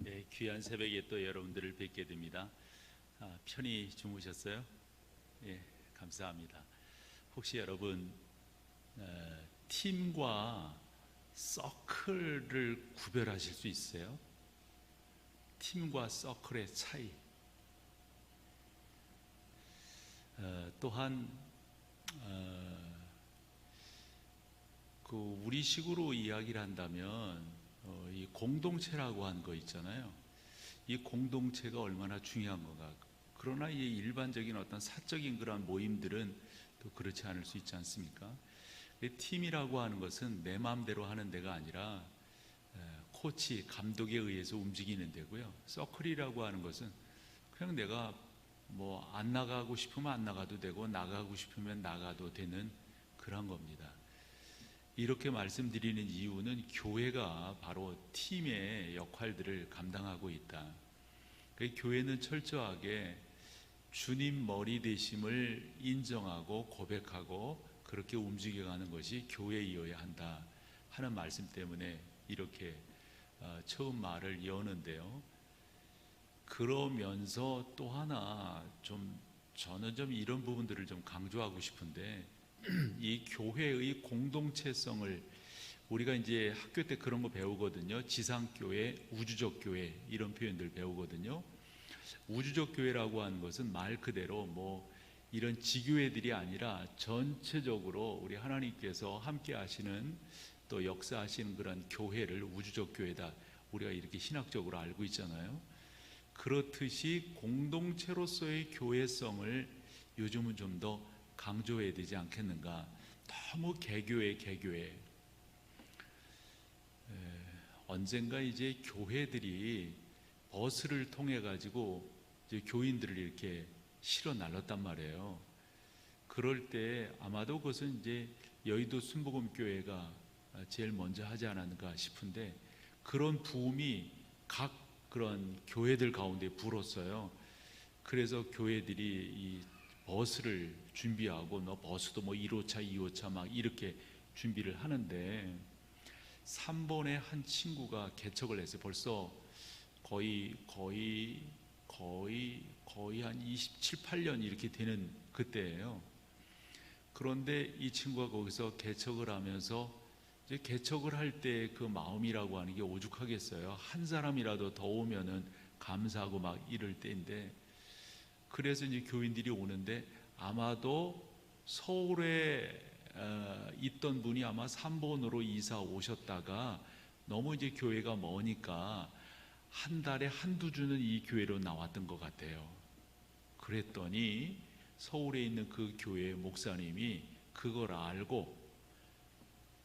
네, 귀한 새벽에 또 여러분들을 뵙게 됩니다. 편히 주무셨어요? 예, 감사합니다. 혹시 여러분 팀과 서클을 구별하실 수 있어요? 팀과 서클의 차이. 또한 그 우리식으로 이야기를 한다면 이 공동체라고 하는 거 있잖아요. 이 공동체가 얼마나 중요한 건가. 그러나 이 일반적인 어떤 사적인 그런 모임들은 또 그렇지 않을 수 있지 않습니까? 팀이라고 하는 것은 내 마음대로 하는 데가 아니라 코치, 감독에 의해서 움직이는 데고요. 서클이라고 하는 것은 그냥 내가 뭐 안 나가고 싶으면 안 나가도 되고 나가고 싶으면 나가도 되는 그런 겁니다. 이렇게 말씀드리는 이유는 교회가 바로 팀의 역할들을 감당하고 있다. 교회는 철저하게 주님 머리 되심을 인정하고 고백하고 그렇게 움직여가는 것이 교회이어야 한다 하는 말씀 때문에 이렇게 처음 말을 여는데요. 그러면서 또 하나 저는 이런 부분들을 좀 강조하고 싶은데 이 교회의 공동체성을 우리가 이제 학교 때 그런 거 배우거든요. 지상교회, 우주적 교회 이런 표현들 배우거든요. 우주적 교회라고 하는 것은 말 그대로 뭐 이런 지교회들이 아니라 전체적으로 우리 하나님께서 함께 하시는 또 역사하시는 그런 교회를 우주적 교회다. 우리가 이렇게 신학적으로 알고 있잖아요. 그렇듯이 공동체로서의 교회성을 요즘은 좀 더 강조해야 되지 않겠는가. 너무 개교회 언젠가 이제 교회들이 버스를 통해 가지고 이제 교인들을 이렇게 실어 날랐단 말이에요. 그럴 때 아마도 그것은 이제 여의도 순복음교회가 제일 먼저 하지 않았는가 싶은데 그런 부음이 각 그런 교회들 가운데 불었어요. 그래서 교회들이 이 버스를 준비하고 버스도 뭐 1호차, 2호차 막 이렇게 준비를 하는데 3번의 한 친구가 개척을 했어요. 벌써 거의 한 27, 8년 이렇게 되는 그때예요. 그런데 이 친구가 거기서 개척을 하면서 이제 개척을 할 때 그 마음이라고 하는 게 오죽하겠어요. 한 사람이라도 더 오면은 감사하고 막 이럴 때인데 그래서 이제 교인들이 오는데 아마도 서울에 있던 분이 아마 3번으로 이사 오셨다가 너무 이제 교회가 머니까 한 달에 한두 주는 이 교회로 나왔던 것 같아요. 그랬더니 서울에 있는 그 교회 목사님이 그걸 알고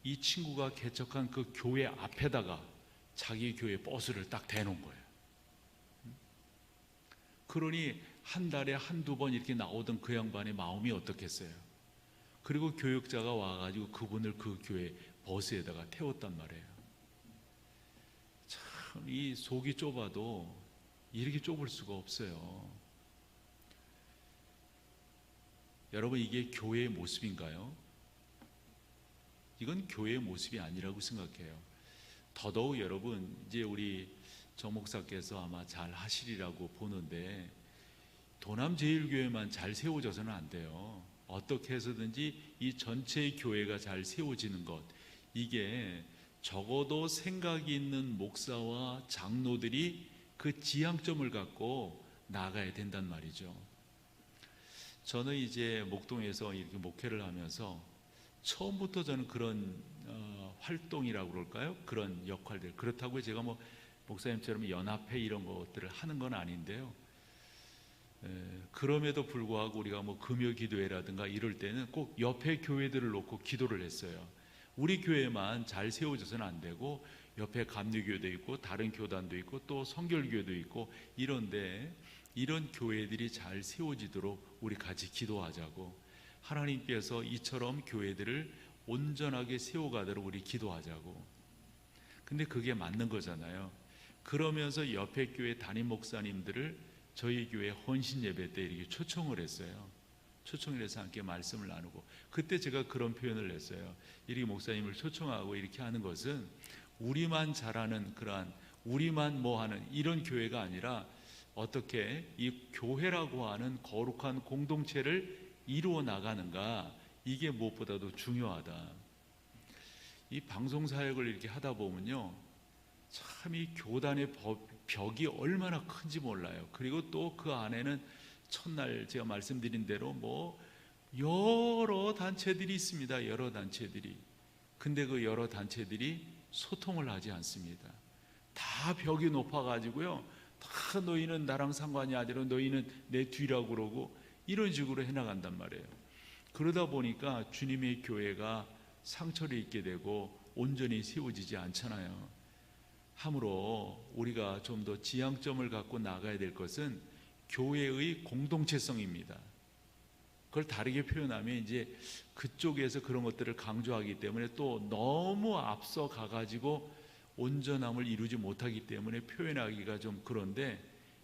이 친구가 개척한 그 교회 앞에다가 자기 교회 버스를 딱 대놓은 거예요. 그러니 한 달에 한두 번 이렇게 나오던 그 양반의 마음이 어떻겠어요? 그리고 교육자가 와가지고 그분을 그 교회 버스에다가 태웠단 말이에요. 참 이 속이 좁아도 이렇게 좁을 수가 없어요. 여러분 이게 교회의 모습인가요? 이건 교회의 모습이 아니라고 생각해요. 더더욱 여러분 이제 우리 정 목사께서 아마 잘 하시리라고 보는데 도남제일교회만 잘 세워져서는 안 돼요. 어떻게 해서든지 이 전체 교회가 잘 세워지는 것, 이게 적어도 생각이 있는 목사와 장로들이 그 지향점을 갖고 나가야 된단 말이죠. 저는 이제 목동에서 이렇게 목회를 하면서 처음부터 저는 그런 활동이라고 그럴까요? 그런 역할들. 그렇다고 제가 뭐 목사님처럼 연합회 이런 것들을 하는 건 아닌데요. 그럼에도 불구하고 우리가 뭐 금요 기도회라든가 이럴 때는 꼭 옆에 교회들을 놓고 기도를 했어요. 우리 교회만 잘 세워져서는 안 되고 옆에 감리교도 있고 다른 교단도 있고 또 성결교도 있고 이런데 이런 교회들이 잘 세워지도록 우리 같이 기도하자고, 하나님께서 이처럼 교회들을 온전하게 세워가도록 우리 기도하자고. 근데 그게 맞는 거잖아요. 그러면서 옆에 교회 담임 목사님들을 저희 교회 헌신 예배 때 이렇게 초청을 했어요. 초청을 해서 함께 말씀을 나누고, 그때 제가 그런 표현을 했어요. 이렇게 목사님을 초청하고 이렇게 하는 것은 우리만 잘하는 그러한 우리만 뭐 하는 이런 교회가 아니라 어떻게 이 교회라고 하는 거룩한 공동체를 이루어 나가는가, 이게 무엇보다도 중요하다. 이 방송 사역을 이렇게 하다 보면요, 참 이 교단의 벽이 얼마나 큰지 몰라요. 그리고 또 그 안에는 첫날 제가 말씀드린 대로 뭐 여러 단체들이 있습니다. 여러 단체들이. 근데 그 여러 단체들이 소통을 하지 않습니다. 다 벽이 높아가지고요, 다 너희는 나랑 상관이 아니라 너희는 내 뒤라고 그러고 이런 식으로 해나간단 말이에요. 그러다 보니까 주님의 교회가 상처를 입게 되고 온전히 세워지지 않잖아요. 함으로 우리가 좀 더 지향점을 갖고 나가야 될 것은 교회의 공동체성입니다. 그걸 다르게 표현하면 이제 그쪽에서 그런 것들을 강조하기 때문에 또 너무 앞서 가가지고 온전함을 이루지 못하기 때문에 표현하기가 좀 그런데,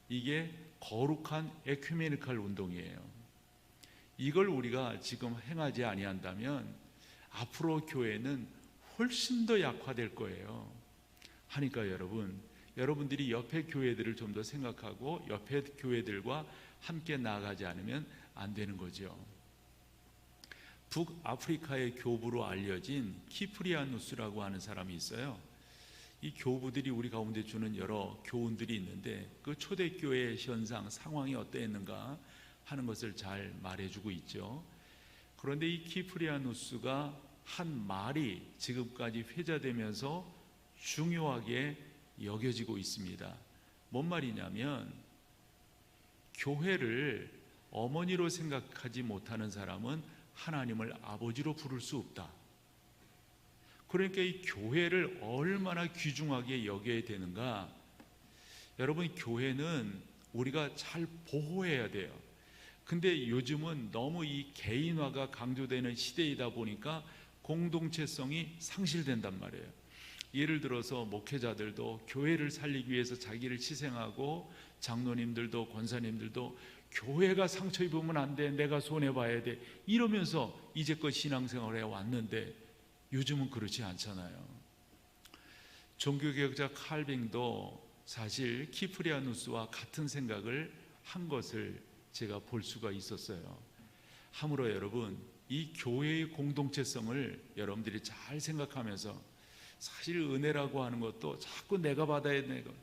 이게 거룩한 에큐메니칼 운동이에요. 이걸 우리가 지금 행하지 아니한다면 앞으로 교회는 훨씬 더 약화될 거예요. 하니까 여러분들이 옆에 교회들을 좀 더 생각하고 옆에 교회들과 함께 나아가지 않으면 안 되는 거죠. 북아프리카의 교부로 알려진 키프리아누스라고 하는 사람이 있어요. 이 교부들이 우리 가운데 주는 여러 교훈들이 있는데 그 초대교회의 현상, 상황이 어떠했는가 하는 것을 잘 말해주고 있죠. 그런데 이 키프리아누스가 한 말이 지금까지 회자되면서 중요하게 여겨지고 있습니다. 뭔 말이냐면, 교회를 어머니로 생각하지 못하는 사람은 하나님을 아버지로 부를 수 없다. 그러니까 이 교회를 얼마나 귀중하게 여겨야 되는가. 여러분, 교회는 우리가 잘 보호해야 돼요. 근데 요즘은 너무 이 개인화가 강조되는 시대이다 보니까 공동체성이 상실된단 말이에요. 예를 들어서 목회자들도 교회를 살리기 위해서 자기를 희생하고, 장로님들도 권사님들도 교회가 상처 입으면 안 돼, 내가 손해봐야 돼, 이러면서 이제껏 신앙생활을 해왔는데 요즘은 그렇지 않잖아요. 종교개혁자 칼빙도 사실 키프리아누스와 같은 생각을 한 것을 제가 볼 수가 있었어요. 함으로 여러분, 이 교회의 공동체성을 여러분들이 잘 생각하면서, 사실 은혜라고 하는 것도 자꾸 내가 받아야 되고,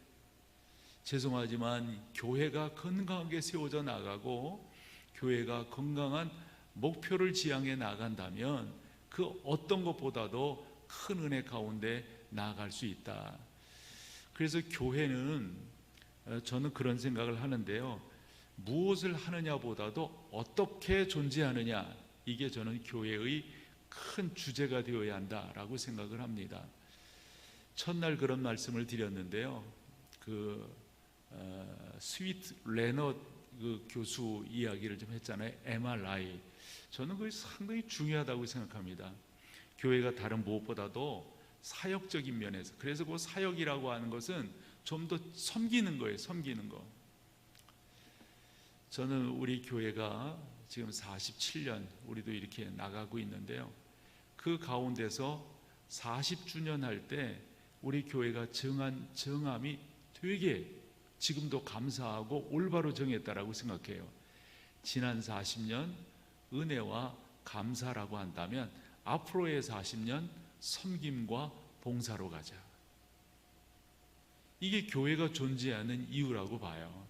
죄송하지만 교회가 건강하게 세워져 나가고 교회가 건강한 목표를 지향해 나간다면 그 어떤 것보다도 큰 은혜 가운데 나아갈 수 있다. 그래서 교회는, 저는 그런 생각을 하는데요, 무엇을 하느냐보다도 어떻게 존재하느냐, 이게 저는 교회의 큰 주제가 되어야 한다라고 생각을 합니다. 첫날 그런 말씀을 드렸는데요, 스위트 레너 그 교수 이야기를 좀 했잖아요. MRI. 저는 그게 상당히 중요하다고 생각합니다. 교회가 다른 무엇보다도 사역적인 면에서, 그래서 그 사역이라고 하는 것은 좀 더 섬기는 거예요. 섬기는 거. 저는 우리 교회가 지금 47년 우리도 이렇게 나가고 있는데요, 그 가운데서 40주년 할 때 우리 교회가 정한 정함이 되게 지금도 감사하고 올바로 정했다라고 생각해요. 지난 40년 은혜와 감사라고 한다면 앞으로의 40년 섬김과 봉사로 가자. 이게 교회가 존재하는 이유라고 봐요.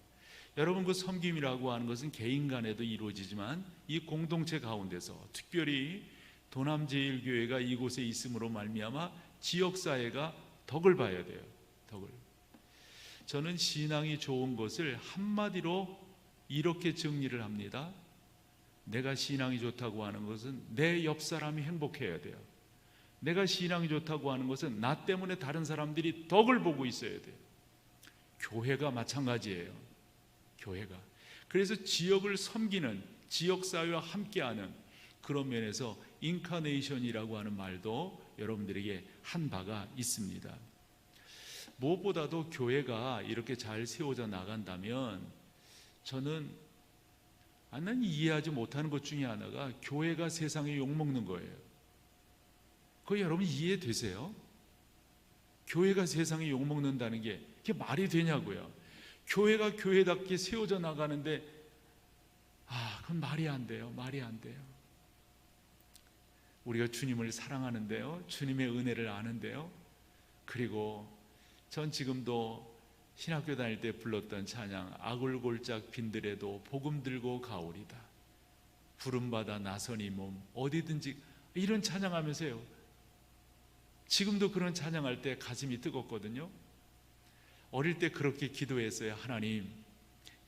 여러분, 그 섬김이라고 하는 것은 개인 간에도 이루어지지만 이 공동체 가운데서, 특별히 도남제일교회가 이곳에 있음으로 말미암아 지역사회가 덕을 봐야 돼요. 덕을. 저는 신앙이 좋은 것을 한마디로 이렇게 정리를 합니다. 내가 신앙이 좋다고 하는 것은 내 옆 사람이 행복해야 돼요. 내가 신앙이 좋다고 하는 것은 나 때문에 다른 사람들이 덕을 보고 있어야 돼요. 교회가 마찬가지예요. 교회가. 그래서 지역을 섬기는, 지역사회와 함께하는 그런 면에서 인카네이션이라고 하는 말도 여러분들에게 한 바가 있습니다. 무엇보다도 교회가 이렇게 잘 세워져 나간다면, 저는 난 이해하지 못하는 것 중에 하나가 교회가 세상에 욕먹는 거예요. 그거 여러분 이해되세요? 교회가 세상에 욕먹는다는 게 그게 말이 되냐고요. 교회가 교회답게 세워져 나가는데 그건 말이 안 돼요. 말이 안 돼요. 우리가 주님을 사랑하는데요, 주님의 은혜를 아는데요, 그리고 전 지금도 신학교 다닐 때 불렀던 찬양, 아굴골짝 빈들에도 복음 들고 가오리다, 부름받아 나서니 몸 어디든지, 이런 찬양하면서요, 지금도 그런 찬양할 때 가슴이 뜨겁거든요. 어릴 때 그렇게 기도했어요. 하나님,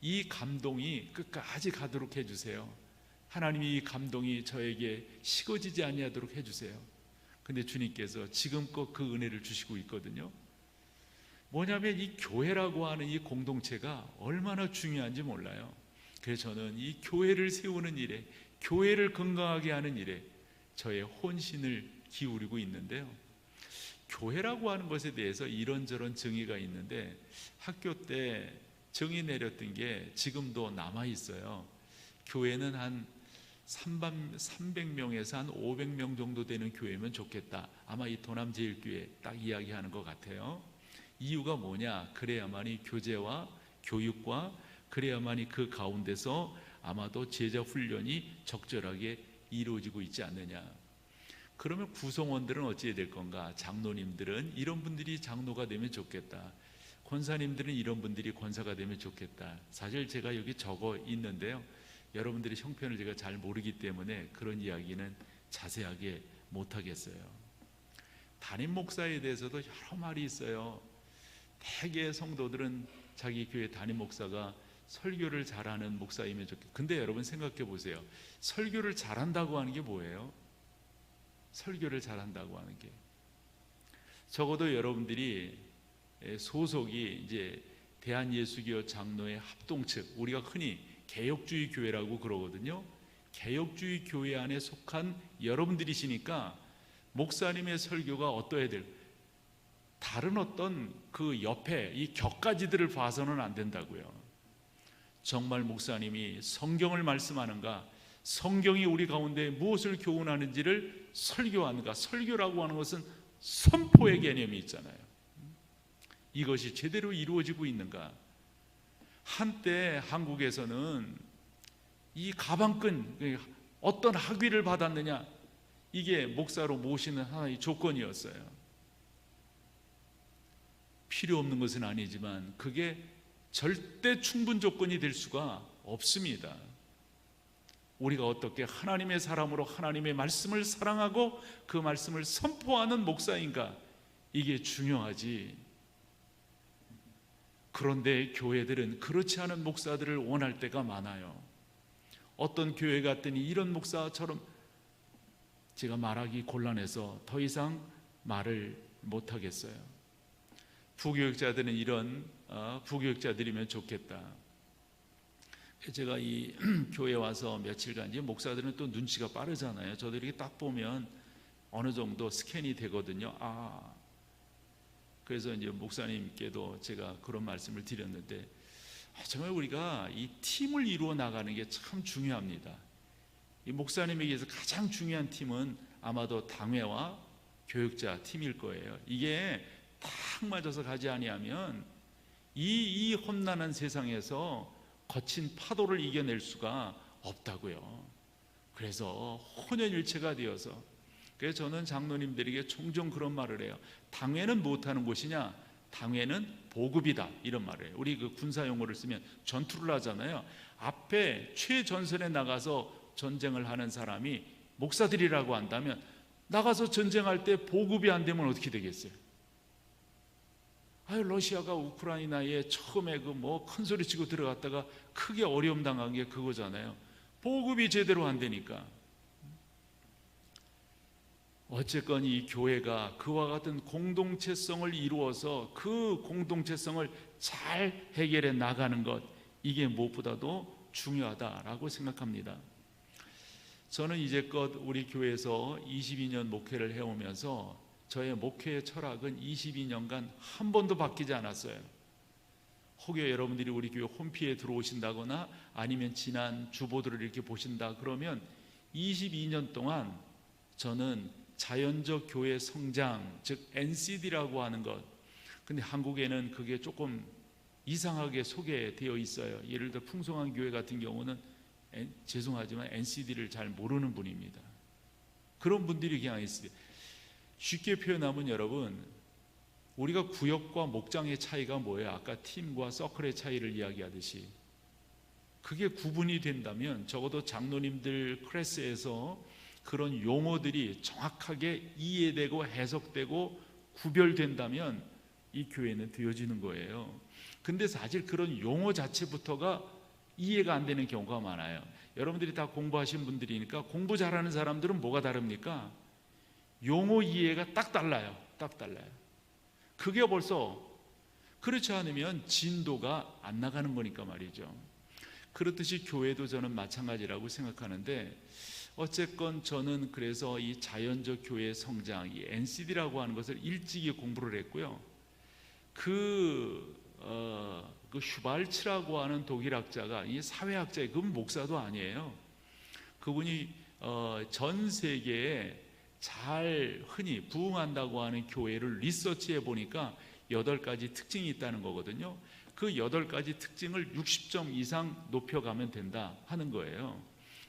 이 감동이 끝까지 가도록 해주세요. 하나님이 이 감동이 저에게 식어지지 아니하도록 해주세요. 근데 주님께서 지금껏 그 은혜를 주시고 있거든요. 뭐냐면 이 교회라고 하는 이 공동체가 얼마나 중요한지 몰라요. 그래서 저는 이 교회를 세우는 일에, 교회를 건강하게 하는 일에 저의 혼신을 기울이고 있는데요, 교회라고 하는 것에 대해서 이런저런 정의가 있는데, 학교 때 정의 내렸던 게 지금도 남아 있어요. 교회는 한 300명에서 한 500명 정도 되는 교회면 좋겠다. 아마 이 도남제일교회 딱 이야기하는 것 같아요. 이유가 뭐냐? 그래야만이 교제와 교육과, 그래야만이 그 가운데서 아마도 제자 훈련이 적절하게 이루어지고 있지 않느냐. 그러면 구성원들은 어찌해야 될 건가? 장로님들은 이런 분들이 장로가 되면 좋겠다. 권사님들은 이런 분들이 권사가 되면 좋겠다. 사실 제가 여기 적어 있는데요, 여러분들의 형편을 제가 잘 모르기 때문에 그런 이야기는 자세하게 못하겠어요. 담임 목사에 대해서도 여러 말이 있어요. 대개 성도들은 자기 교회 담임 목사가 설교를 잘하는 목사이면 좋겠다. 근데 여러분 생각해 보세요. 설교를 잘한다고 하는 게 뭐예요? 설교를 잘한다고 하는 게, 적어도 여러분들이 소속이 이제 대한예수교 장로의 합동측, 우리가 흔히 개혁주의 교회라고 그러거든요. 개혁주의 교회 안에 속한 여러분들이시니까 목사님의 설교가 어떠해야 될, 다른 어떤 그 옆에 이 격가지들을 봐서는 안 된다고요. 정말 목사님이 성경을 말씀하는가, 성경이 우리 가운데 무엇을 교훈하는지를 설교하는가. 설교라고 하는 것은 선포의 개념이 있잖아요. 이것이 제대로 이루어지고 있는가. 한때 한국에서는 이 가방끈, 어떤 학위를 받았느냐, 이게 목사로 모시는 하나의 조건이었어요. 필요 없는 것은 아니지만 그게 절대 충분 조건이 될 수가 없습니다. 우리가 어떻게 하나님의 사람으로 하나님의 말씀을 사랑하고 그 말씀을 선포하는 목사인가, 이게 중요하지. 그런데 교회들은 그렇지 않은 목사들을 원할 때가 많아요. 어떤 교회 갔더니 이런 목사처럼, 제가 말하기 곤란해서 더 이상 말을 못하겠어요. 부교육자들은 이런 부교육자들이면 좋겠다. 제가 이 교회 와서 며칠간, 이제 목사들은 또 눈치가 빠르잖아요. 저도 이렇게 딱 보면 어느 정도 스캔이 되거든요. 그래서 이제 목사님께도 제가 그런 말씀을 드렸는데, 정말 우리가 이 팀을 이루어 나가는 게 참 중요합니다. 이 목사님에게서 가장 중요한 팀은 아마도 당회와 교육자 팀일 거예요. 이게 딱 맞아서 가지 아니하면 이 험난한 세상에서 거친 파도를 이겨낼 수가 없다고요. 그래서 혼연일체가 되어서, 그래서 저는 장로님들에게 종종 그런 말을 해요. 당회는 못하는 곳이냐? 당회는 보급이다, 이런 말을 해요. 우리 그 군사 용어를 쓰면 전투를 하잖아요. 앞에 최전선에 나가서 전쟁을 하는 사람이 목사들이라고 한다면, 나가서 전쟁할 때 보급이 안 되면 어떻게 되겠어요? 러시아가 우크라이나에 처음에 그 뭐 큰 소리 치고 들어갔다가 크게 어려움 당한 게 그거잖아요. 보급이 제대로 안 되니까. 어쨌건 이 교회가 그와 같은 공동체성을 이루어서 그 공동체성을 잘 해결해 나가는 것, 이게 무엇보다도 중요하다라고 생각합니다. 저는 이제껏 우리 교회에서 22년 목회를 해오면서 저의 목회의 철학은 22년간 한 번도 바뀌지 않았어요. 혹여 여러분들이 우리 교회 홈피에 들어오신다거나 아니면 지난 주보들을 이렇게 보신다 그러면 22년 동안 저는 자연적 교회 성장, 즉 NCD라고 하는 것, 근데 한국에는 그게 조금 이상하게 소개되어 있어요. 예를 들어 풍성한 교회 같은 경우는 죄송하지만 NCD를 잘 모르는 분입니다. 그런 분들이 그냥 있어요. 쉽게 표현하면 여러분, 우리가 구역과 목장의 차이가 뭐예요? 아까 팀과 서클의 차이를 이야기하듯이 그게 구분이 된다면 적어도 장로님들 클래스에서 그런 용어들이 정확하게 이해되고 해석되고 구별된다면 이 교회는 되어지는 거예요. 근데 사실 그런 용어 자체부터가 이해가 안 되는 경우가 많아요. 여러분들이 다 공부하신 분들이니까 공부 잘하는 사람들은 뭐가 다릅니까? 용어 이해가 딱 달라요. 딱 달라요. 그게 벌써 그렇지 않으면 진도가 안 나가는 거니까 말이죠. 그렇듯이 교회도 저는 마찬가지라고 생각하는데, 어쨌건 저는 그래서 이 자연적 교회의 성장, 이 NCD라고 하는 것을 일찍이 공부를 했고요. 그 슈발츠라고 하는 독일 학자가, 이 사회학자예요. 그분 목사도 아니에요. 그분이 전 세계에 잘 흔히 부흥한다고 하는 교회를 리서치해 보니까 8가지 특징이 있다는 거거든요. 그 8가지 특징을 60점 이상 높여가면 된다 하는 거예요.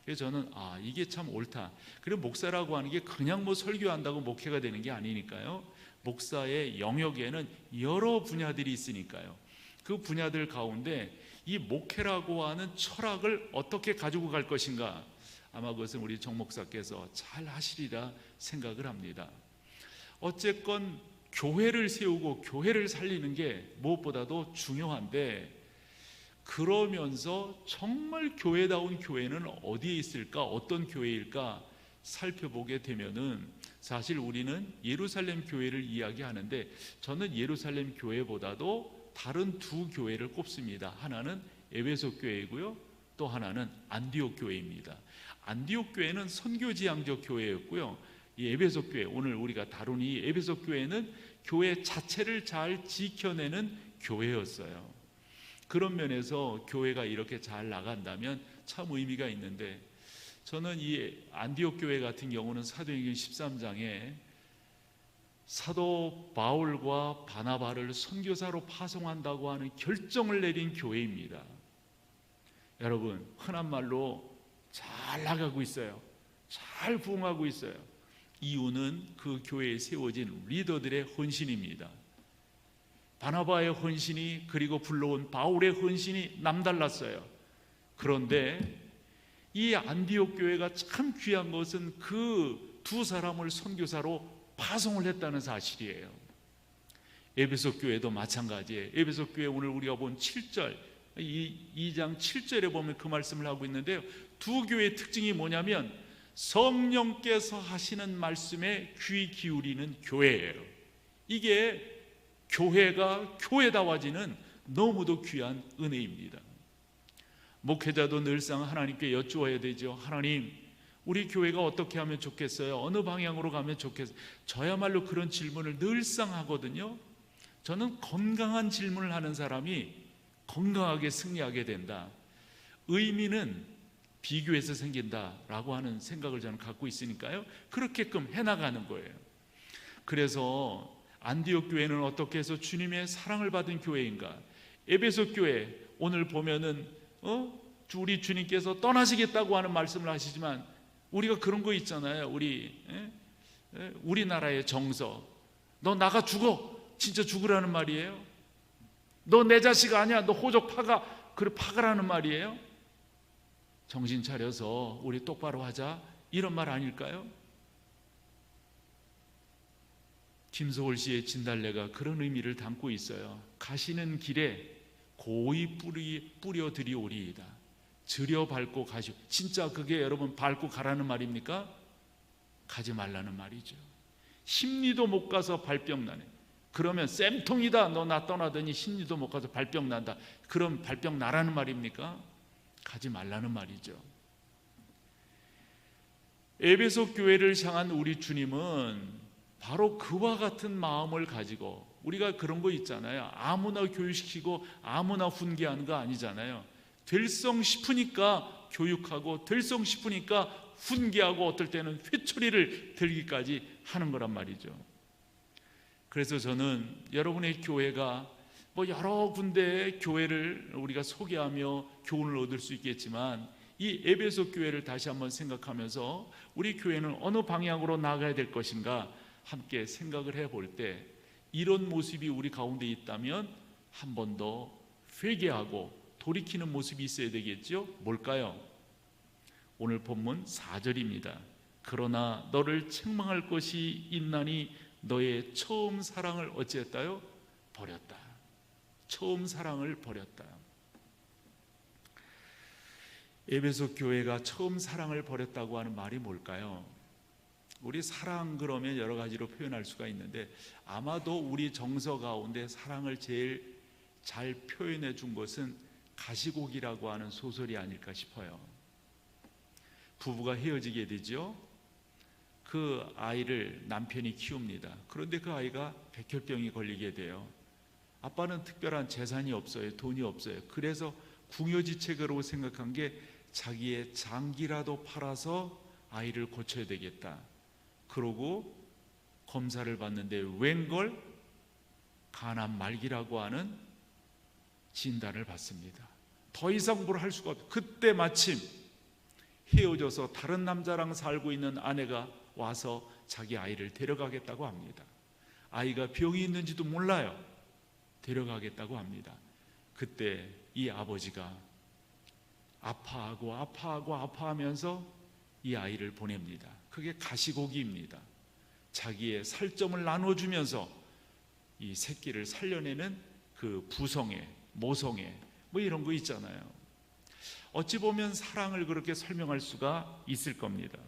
그래서 저는 이게 참 옳다. 그리고 목사라고 하는 게 그냥 뭐 설교한다고 목회가 되는 게 아니니까요. 목사의 영역에는 여러 분야들이 있으니까요. 그 분야들 가운데 이 목회라고 하는 철학을 어떻게 가지고 갈 것인가, 아마 그것은 우리 정 목사께서 잘 하시리라 생각을 합니다. 어쨌건 교회를 세우고 교회를 살리는 게 무엇보다도 중요한데, 그러면서 정말 교회다운 교회는 어디에 있을까, 어떤 교회일까 살펴보게 되면은 사실 우리는 예루살렘 교회를 이야기하는데, 저는 예루살렘 교회보다도 다른 두 교회를 꼽습니다. 하나는 에베소 교회이고요, 또 하나는 안디옥 교회입니다. 안디옥 교회는 선교지향적 교회였고요, 이 에베소 교회, 오늘 우리가 다룬 이 에베소 교회는 교회 자체를 잘 지켜내는 교회였어요. 그런 면에서 교회가 이렇게 잘 나간다면 참 의미가 있는데, 저는 이 안디옥 교회 같은 경우는 사도행전 13장에 사도 바울과 바나바를 선교사로 파송한다고 하는 결정을 내린 교회입니다. 여러분, 흔한 말로 잘 나가고 있어요. 잘 부흥하고 있어요. 이유는 그 교회에 세워진 리더들의 헌신입니다. 바나바의 헌신이, 그리고 불러온 바울의 헌신이 남달랐어요. 그런데 이 안디옥 교회가 참 귀한 것은 그 두 사람을 선교사로 파송을 했다는 사실이에요. 에베소 교회도 마찬가지예요. 에베소 교회 오늘 우리가 본 7절, 2장 7절에 보면 그 말씀을 하고 있는데요, 두 교회의 특징이 뭐냐면 성령께서 하시는 말씀에 귀 기울이는 교회예요. 이게 교회가 교회다워지는 너무도 귀한 은혜입니다. 목회자도 늘상 하나님께 여쭈어야 되죠. 하나님, 우리 교회가 어떻게 하면 좋겠어요? 어느 방향으로 가면 좋겠어요? 저야말로 그런 질문을 늘상 하거든요. 저는 건강한 질문을 하는 사람이 건강하게 승리하게 된다, 의미는 비교해서 생긴다라고 하는 생각을 저는 갖고 있으니까요, 그렇게끔 해나가는 거예요. 그래서 안디옥 교회는 어떻게 해서 주님의 사랑을 받은 교회인가? 에베소 교회 오늘 보면은 우리 주님께서 떠나시겠다고 하는 말씀을 하시지만, 우리가 그런 거 있잖아요. 우리나라의 정서, 너 나가 죽어, 진짜 죽으라는 말이에요. 너 내 자식 아니야, 너 호적 파가라는 말이에요. 정신 차려서 우리 똑바로 하자, 이런 말 아닐까요? 김소월 씨의 진달래가 그런 의미를 담고 있어요. 가시는 길에 고이 뿌려 드리오리이다. 들여 밟고 가시오. 진짜 그게 여러분 밟고 가라는 말입니까? 가지 말라는 말이죠. 십리도 못 가서 발병 나네. 그러면 쌤통이다, 너 나 떠나더니 십리도 못 가서 발병 난다. 그럼 발병 나라는 말입니까? 가지 말라는 말이죠. 에베소 교회를 향한 우리 주님은 바로 그와 같은 마음을 가지고, 우리가 그런 거 있잖아요. 아무나 교육시키고 아무나 훈계하는 거 아니잖아요. 될성 싶으니까 교육하고, 될성 싶으니까 훈계하고, 어떨 때는 회초리를 들기까지 하는 거란 말이죠. 그래서 저는 여러분의 교회가 뭐 여러 군데 교회를 우리가 소개하며 교훈을 얻을 수 있겠지만, 이 에베소 교회를 다시 한번 생각하면서 우리 교회는 어느 방향으로 나아가야 될 것인가 함께 생각을 해볼 때, 이런 모습이 우리 가운데 있다면 한 번 더 회개하고 돌이키는 모습이 있어야 되겠죠. 뭘까요? 오늘 본문 4절입니다. 그러나 너를 책망할 것이 있나니 너의 처음 사랑을 어찌했다요? 버렸다. 처음 사랑을 버렸다. 에베소 교회가 처음 사랑을 버렸다고 하는 말이 뭘까요? 우리 사랑 그러면 여러 가지로 표현할 수가 있는데, 아마도 우리 정서 가운데 사랑을 제일 잘 표현해 준 것은 가시곡이라고 하는 소설이 아닐까 싶어요. 부부가 헤어지게 되죠. 그 아이를 남편이 키웁니다. 그런데 그 아이가 백혈병이 걸리게 돼요. 아빠는 특별한 재산이 없어요. 돈이 없어요. 그래서 궁여지책으로 생각한 게 자기의 장기라도 팔아서 아이를 고쳐야 되겠다. 그러고 검사를 받는데 웬걸 간암 말기라고 하는 진단을 받습니다. 더 이상 뭘 할 수가 없어요. 그때 마침 헤어져서 다른 남자랑 살고 있는 아내가 와서 자기 아이를 데려가겠다고 합니다. 아이가 병이 있는지도 몰라요. 데려가겠다고 합니다. 그때 이 아버지가 아파하면서 이 아이를 보냅니다. 그게 가시고기입니다. 자기의 살점을 나눠주면서 이 새끼를 살려내는 그 부성애, 모성애 뭐 이런 거 있잖아요. 어찌 보면 사랑을 그렇게 설명할 수가 있을 겁니다.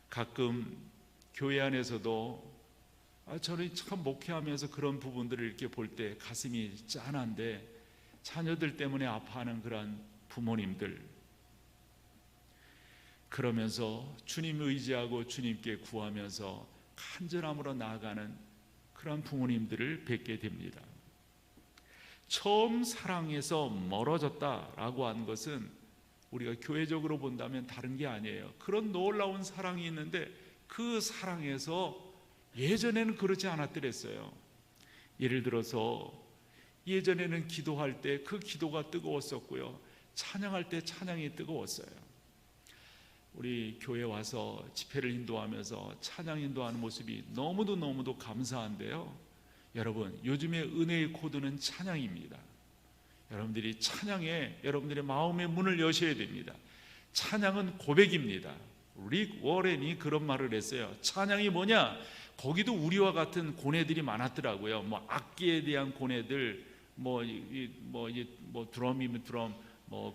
가끔 교회 안에서도 저는 참 목회하면서 그런 부분들을 이렇게 볼 때 가슴이 짠한데, 자녀들 때문에 아파하는 그런 부모님들, 그러면서 주님 의지하고 주님께 구하면서 간절함으로 나아가는 그런 부모님들을 뵙게 됩니다. 처음 사랑에서 멀어졌다라고 하는 것은 우리가 교회적으로 본다면 다른 게 아니에요. 그런 놀라운 사랑이 있는데 그 사랑에서 예전에는 그렇지 않았더랬어요. 예를 들어서 예전에는 기도할 때 그 기도가 뜨거웠었고요, 찬양할 때 찬양이 뜨거웠어요. 우리 교회 와서 집회를 인도하면서 찬양 인도하는 모습이 너무도 감사한데요, 여러분, 요즘에 은혜의 코드는 찬양입니다. 여러분들이 찬양에 여러분들의 마음의 문을 여셔야 됩니다. 찬양은 고백입니다. 릭 워렌이 그런 말을 했어요. 찬양이 뭐냐? 거기도 우리와 같은 고뇌들이 많았더라고요. 뭐 악기에 대한 고뇌들, 드럼이면 드럼,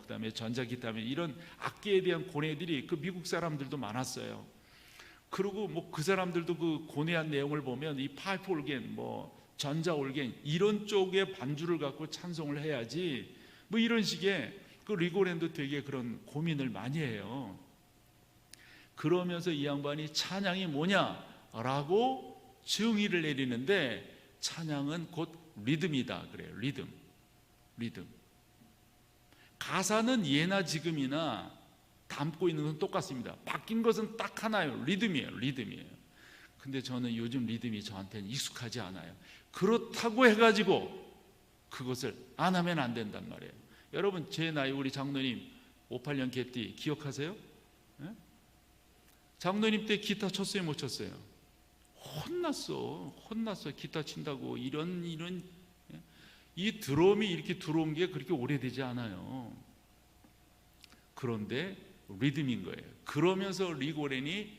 그다음에 전자기타면 이런 악기에 대한 고뇌들이 그 미국 사람들도 많았어요. 그리고 그 사람들도 그 고뇌한 내용을 보면 이 파이프 올겐, 전자 올겐 이런 쪽의 반주를 갖고 찬송을 해야지, 이런 식의 그 리고랜도 되게 그런 고민을 많이 해요. 그러면서 이 양반이 찬양이 뭐냐라고 정의를 내리는데, 찬양은 곧 리듬이다 그래요. 리듬. 가사는 예나 지금이나 담고 있는 건 똑같습니다. 바뀐 것은 딱 하나예요. 리듬이에요. 근데 저는 요즘 리듬이 저한테는 익숙하지 않아요. 그렇다고 해가지고 그것을 안 하면 안 된단 말이에요. 여러분, 제 나이 우리 장로님 58년 개띠 기억하세요? 네? 장로님 때 기타 쳤어요, 못 쳤어요? 혼났어. 기타 친다고. 이런 이 드럼이 이렇게 들어온 게 그렇게 오래되지 않아요. 그런데 리듬인 거예요. 그러면서 리고렌이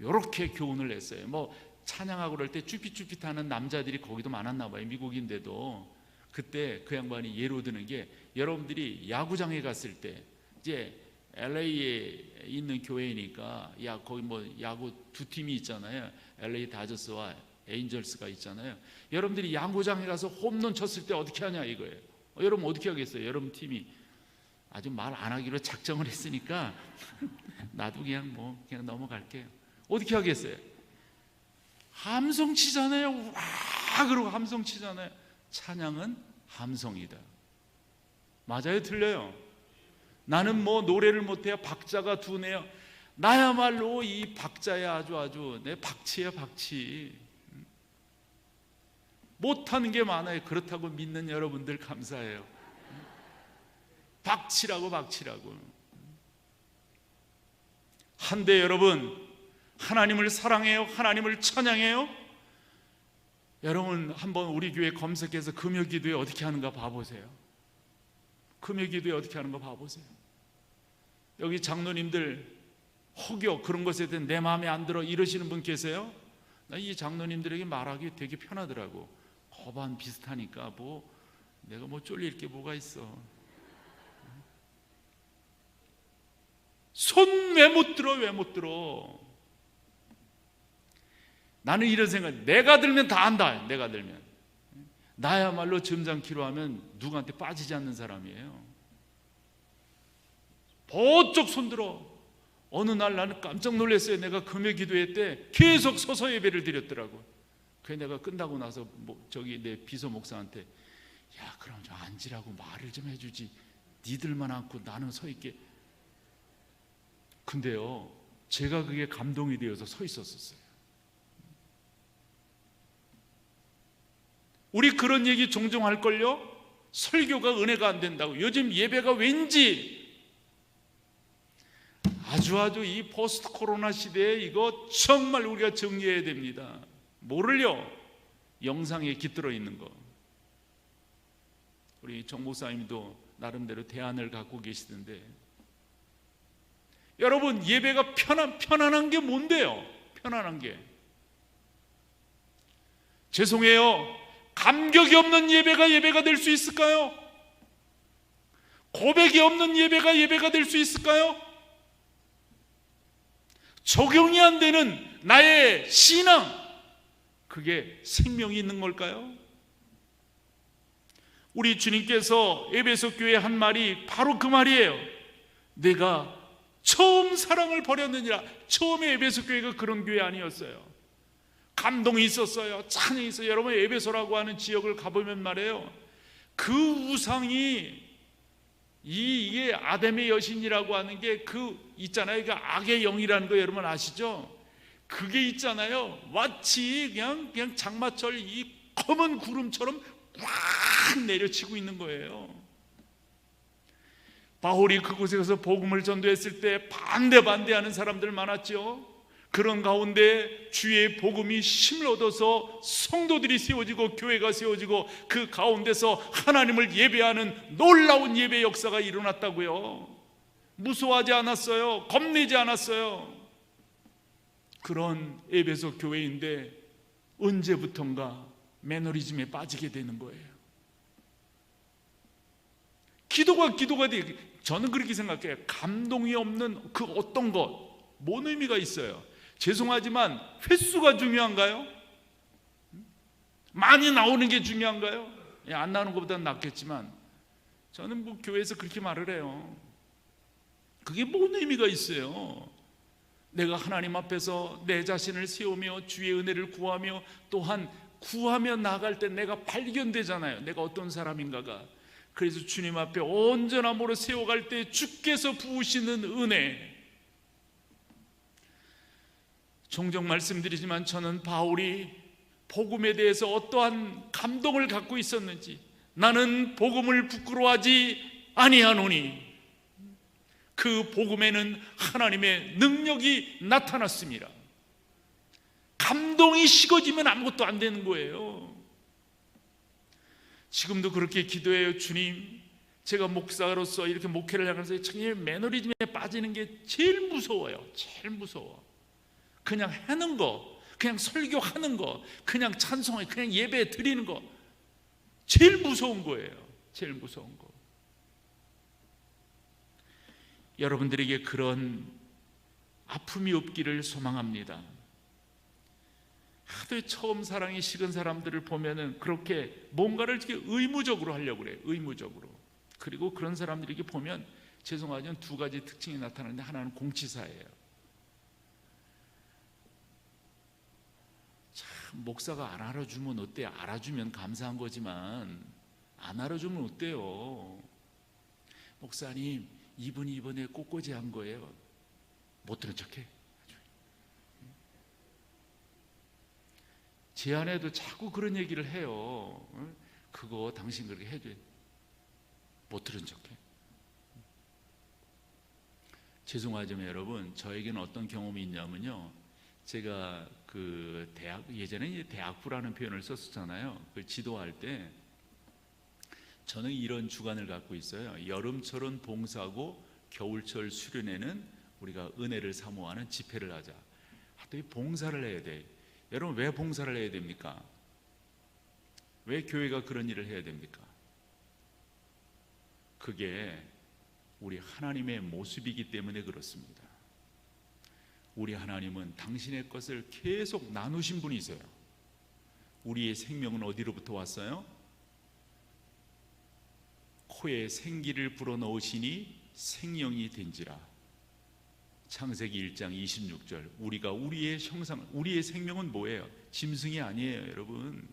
이렇게 교훈을 냈어요. 찬양하고 그럴 때 쭈삣쭈삣하는 남자들이 거기도 많았나 봐요. 미국인데도. 그때 그 양반이 예로 드는 게, 여러분들이 야구장에 갔을 때, 이제 LA에 있는 교회니까 거기 야구 두 팀이 있잖아요. LA 다저스와 에인절스가 있잖아요. 여러분들이 야구장에 가서 홈런 쳤을 때 어떻게 하냐 이거예요. 여러분 어떻게 하겠어요? 여러분 팀이 아주 말 안 하기로 작정을 했으니까 나도 그냥 넘어갈게요. 어떻게 하겠어요? 함성 치잖아요. 와, 그러고 함성 치잖아요. 찬양은 함성이다. 맞아요, 틀려요? 나는 노래를 못해요. 박자가 두네요. 나야말로 이 박자에 아주 내 박치예요, 박치. 못하는 게 많아요. 그렇다고 믿는 여러분들 감사해요. 박치라고. 한데 여러분, 하나님을 사랑해요? 하나님을 찬양해요? 여러분 한번 우리 교회 검색해서 금요기도회 어떻게 하는가 봐보세요. 금요기도회 어떻게 하는가 봐보세요. 여기 장로님들 혹여 그런 것에 대해 내 마음에 안 들어 이러시는 분 계세요? 나 이 장로님들에게 말하기 되게 편하더라고. 거반 비슷하니까 내가 쫄릴 게 뭐가 있어. 손 왜 못 들어? 나는 이런 생각, 내가 들면 다 안다. 내가 들면 나야말로 점잖기로 하면 누구한테 빠지지 않는 사람이에요. 번쩍 손들어. 어느 날 나는 깜짝 놀랐어요. 내가 금요 기도회 때 계속 서서 예배를 드렸더라고. 그래서 내가 끝나고 나서 저기 내 비서 목사한테, 야 그럼 좀 앉으라고 말을 좀 해주지, 니들만 앉고 나는 서 있게. 근데요, 제가 그게 감동이 되어서 서 있었어요. 우리 그런 얘기 종종 할걸요? 설교가 은혜가 안 된다고. 요즘 예배가 왠지 아주 이 포스트 코로나 시대에 이거 정말 우리가 정리해야 됩니다. 뭐를요? 영상에 깃들어 있는 거. 우리 정 목사님도 나름대로 대안을 갖고 계시던데, 여러분 예배가 편안한 게 뭔데요? 편안한 게, 죄송해요, 감격이 없는 예배가 될 수 있을까요? 고백이 없는 예배가 될 수 있을까요? 적용이 안 되는 나의 신앙, 그게 생명이 있는 걸까요? 우리 주님께서 에베소 교회에 한 말이 바로 그 말이에요. 내가 처음 사랑을 버렸느니라. 처음에 에베소 교회가 그런 교회 아니었어요. 감동이 있었어요. 찬양이 있어요. 여러분 에베소라고 하는 지역을 가보면 말이에요, 그 우상이 이게 아담의 여신이라고 하는 게 있잖아요. 그 악의 영이라는 거 여러분 아시죠? 그게 있잖아요. 마치 그냥 장마철 이 검은 구름처럼 꽉 내려치고 있는 거예요. 바울이 그곳에 가서 복음을 전도했을 때 반대하는 사람들 많았죠. 그런 가운데 주의 복음이 힘을 얻어서 성도들이 세워지고 교회가 세워지고 그 가운데서 하나님을 예배하는 놀라운 예배 역사가 일어났다고요. 무서워하지 않았어요. 겁내지 않았어요. 그런 에베소 교회인데 언제부턴가 매너리즘에 빠지게 되는 거예요. 기도가 돼. 저는 그렇게 생각해요. 감동이 없는 그 어떤 것, 뭔 의미가 있어요? 죄송하지만 횟수가 중요한가요? 많이 나오는 게 중요한가요? 안 나오는 것보다는 낫겠지만, 저는 교회에서 그렇게 말을 해요. 그게 뭔 의미가 있어요? 내가 하나님 앞에서 내 자신을 세우며 주의 은혜를 구하며, 또한 구하며 나아갈 때 내가 발견되잖아요. 내가 어떤 사람인가가. 그래서 주님 앞에 온전함으로 세워갈 때 주께서 부으시는 은혜, 종종 말씀드리지만 저는 바울이 복음에 대해서 어떠한 감동을 갖고 있었는지, 나는 복음을 부끄러워하지 아니하노니, 그 복음에는 하나님의 능력이 나타났습니다. 감동이 식어지면 아무것도 안 되는 거예요. 지금도 그렇게 기도해요. 주님, 제가 목사로서 이렇게 목회를 하면서 참 매너리즘에 빠지는 게 제일 무서워요. 제일 무서워. 그냥 하는 거, 그냥 설교하는 거, 그냥 찬송해, 그냥 예배 드리는 거, 제일 무서운 거예요. 제일 무서운 거. 여러분들에게 그런 아픔이 없기를 소망합니다. 하도 처음 사랑이 식은 사람들을 보면은 그렇게 뭔가를 이렇게 의무적으로 하려고 그래요. 의무적으로. 그리고 그런 사람들에게 보면 죄송하지만 두 가지 특징이 나타나는데, 하나는 공치사예요. 참, 목사가 안 알아주면 어때요? 알아주면 감사한 거지만 안 알아주면 어때요? 목사님, 이분이 이번에 꽃꽂이 한 거예요. 못 들은 척해. 제 아내도 자꾸 그런 얘기를 해요. 그거 당신 그렇게 해줘. 못 들은 척해. 죄송하지만 여러분, 저에게는 어떤 경험이 있냐면요, 제가 그 예전에 대학부라는 표현을 썼었잖아요. 그 지도할 때 저는 이런 주관을 갖고 있어요. 여름철은 봉사고 겨울철 수련회는 우리가 은혜를 사모하는 집회를 하자. 하여튼 봉사를 해야 돼. 여러분, 왜 봉사를 해야 됩니까? 왜 교회가 그런 일을 해야 됩니까? 그게 우리 하나님의 모습이기 때문에 그렇습니다. 우리 하나님은 당신의 것을 계속 나누신 분이세요. 우리의 생명은 어디로부터 왔어요? 코에 생기를 불어넣으시니 생명이 된지라. 창세기 1장 26절. 우리가 우리의 형상, 우리의 생명은 뭐예요? 짐승이 아니에요, 여러분.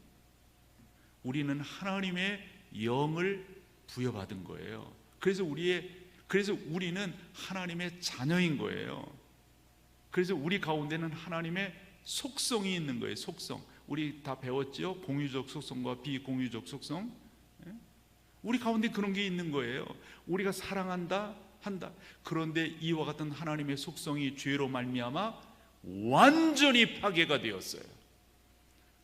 우리는 하나님의 영을 부여받은 거예요. 그래서 우리는 하나님의 자녀인 거예요. 그래서 우리 가운데는 하나님의 속성이 있는 거예요. 속성. 우리 다 배웠죠? 공유적 속성과 비공유적 속성. 우리 가운데 그런 게 있는 거예요. 우리가 사랑한다, 한다. 그런데 이와 같은 하나님의 속성이 죄로 말미암아 완전히 파괴가 되었어요.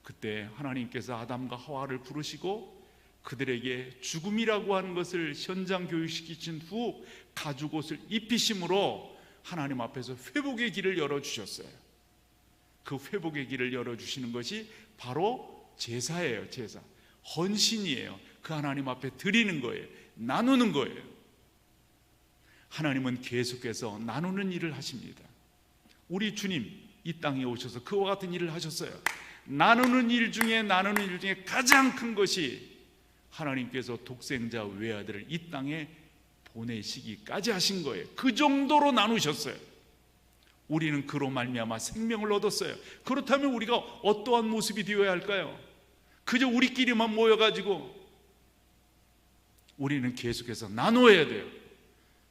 그때 하나님께서 아담과 하와를 부르시고 그들에게 죽음이라고 하는 것을 현장 교육시키신 후 가죽옷을 입히심으로 하나님 앞에서 회복의 길을 열어주셨어요. 그 회복의 길을 열어주시는 것이 바로 제사예요. 제사, 헌신이에요. 그 하나님 앞에 드리는 거예요. 나누는 거예요. 하나님은 계속해서 나누는 일을 하십니다. 우리 주님 이 땅에 오셔서 그와 같은 일을 하셨어요. 나누는 일 중에 가장 큰 것이 하나님께서 독생자 외아들을 이 땅에 보내시기까지 하신 거예요. 그 정도로 나누셨어요. 우리는 그로 말미암아 생명을 얻었어요. 그렇다면 우리가 어떠한 모습이 되어야 할까요? 그저 우리끼리만 모여가지고 우리는 계속해서 나누어야 돼요.